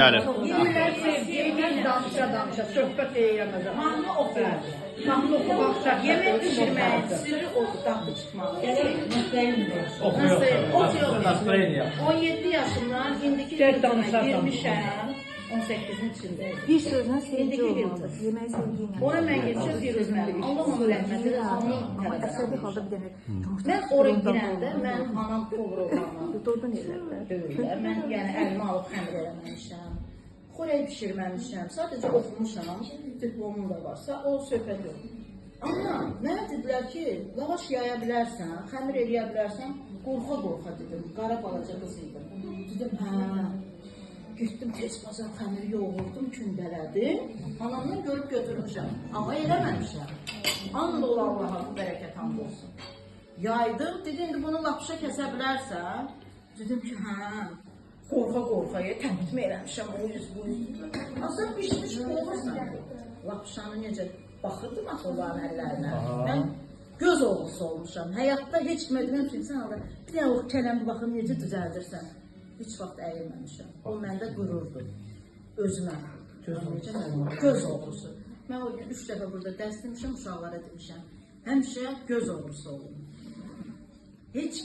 Yani. Yeminlər sevgiylə danışa, söhbət eyləyəməzə. Mahnı oxu. Mahnı oxu. Yemək pişirməyin sirri odur, daxlı çıxmalı. Настроение. 17 yaşımdan indiki yılına girmişəm. 18'in içindeydim. Bir sözlə sevgi olmalı. Yemək sevgi ilə. Ona mən geçir Firuz müəllim. Allah onu rəhmət eləsin. Onun Əsəbi halda bir dənə mən oraya girəndə mənim anam Toğrulğanı Doğrudan ellər. döyürlər. Mən yəni əlimi alıb xəmir eləməmişəm. Xörək bişirməmişəm. Sadəcə oxumuşam. Diplomum da varsa o söhbət yox. Amma mənə dedilər ki, lavaş yaya bilərsən, xəmir eləyə bilərsən. Qorxa dedim. Qara balaca qız idim. Dedim, hə. Gittim tez bazar xəmiri yoğurdum, kündələdim. Anamdan görüb götürmüşəm. Amma eləməmişəm. And ol Allaha, bu bərəkət and olsun. Yaydım, dedim, indi bunu lapışa kəsə bilərsən. Dedim ki, hə. Qorxa, təmizmə eləmişəm, o yüz, bu yüz. Aslında pişmiş olursan. Lapışanı necə baxırdım axı onların əllərinə. Mən göz oğlusu olmuşam. Həyatda heç kimə ki, sən alır, bir dənə o kələmli baxın necə düzəldirsən. Heç vaxt əyilməmişəm. O məndə qürurdur. Özümə. Göz oğlusu. Mən o 3 dəfə burada dərs demişəm, uşaqlara demişəm. Həmişə göz oğlusu olun. Heç kim